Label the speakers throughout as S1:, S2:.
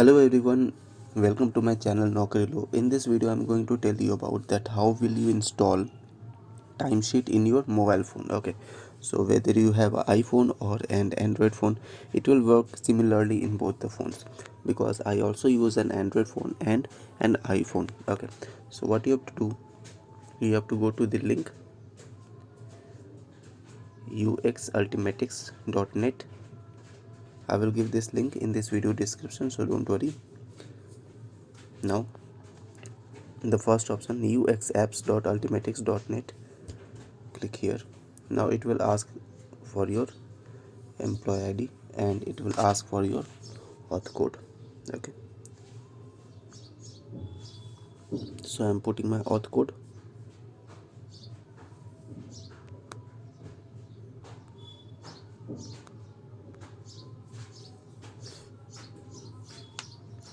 S1: Hello everyone, welcome to my channel Naukarilo. In this video I'm going to tell you about that how will you install timesheet in your mobile phone. Okay, so whether you have an iPhone or an Android phone, it will work similarly in both the phones, because I also use an Android phone and an iPhone. Okay, so what you have to do, you have to go to the link uxultimatics.net. I will give this link in this video description, so don't worry. Now the first option, uxapps.ultimatics.net, click here. Now it will ask for your employee ID and it will ask for your auth code. Okay, so I'm putting my auth code.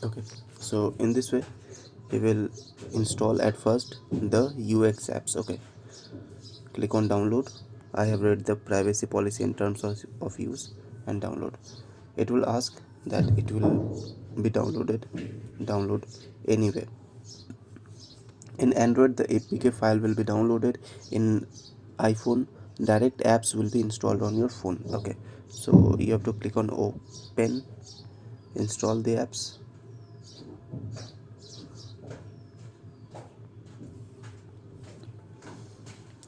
S1: Okay, so in this way we will install at first the UX apps. Okay, click on download. I have read the privacy policy and terms of use and download. It will ask that it will be download anywhere. In Android the APK file will be downloaded. In iPhone direct apps will be installed on your phone. Okay, so you have to click on open, install the apps.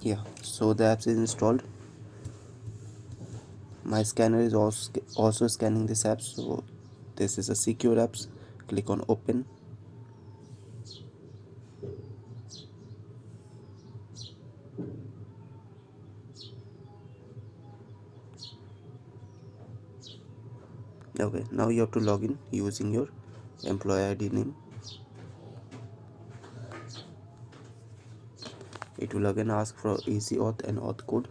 S1: Yeah, so the apps is installed. My scanner is also scanning this app, so this is a secure apps. Click on open. Okay, now you have to log in using your employee ID name. It will again ask for easy auth and auth code.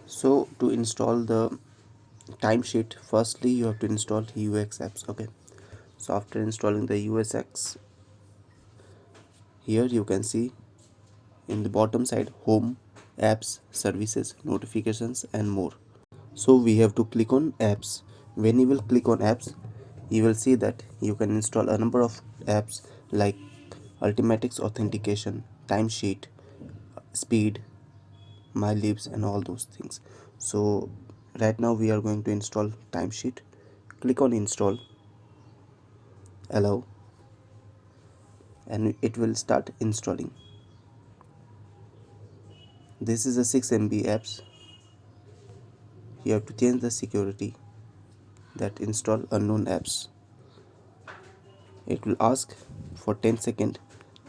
S1: So to install the timesheet, firstly you have to install UX apps. Okay, so after installing the UX, here you can see in the bottom side home, apps, services, notifications and more. So we have to click on apps. When you will click on apps, you will see that you can install a number of apps like Ultimatics authentication, timesheet, speed, my leaves and all those things. So right now we are going to install timesheet. Click on install, allow, and it will start installing. This is a 6 MB apps. You have to change the security, that install unknown apps. It will ask for 10 seconds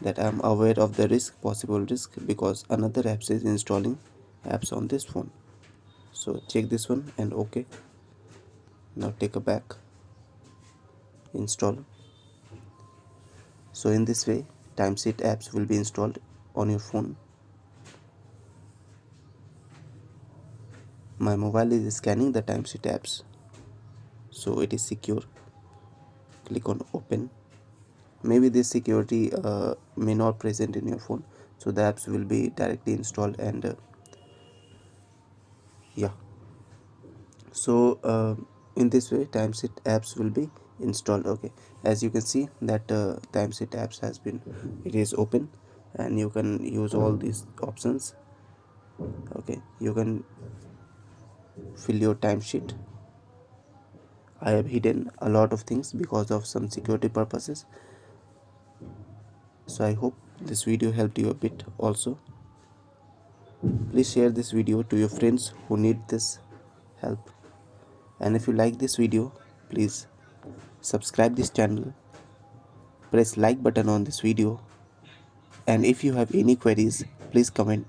S1: that I am aware of the possible risk, because another apps is installing apps on this phone. So check this one and OK. Now take a back, install. So in this way timesheet apps will be installed on your phone. My mobile is scanning the timesheet apps, so it is secure. Click on open. Maybe this security may not present in your phone, so the apps will be directly installed. And yeah, so in this way timesheet apps will be installed. Okay, as you can see that timesheet apps has been, it is open and you can use all these options. Okay, you can fill your timesheet. I have hidden a lot of things because of some security purposes, so I hope this video helped you a bit also. Please share this video to your friends who need this help, and if you like this video, please subscribe this channel, press like button on this video, and if you have any queries, please comment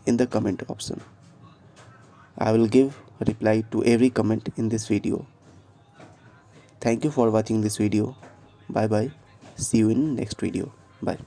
S1: in the comment option. I will give a reply to every comment in this video. Thank you for watching this video. Bye bye. See you in next video. Bye.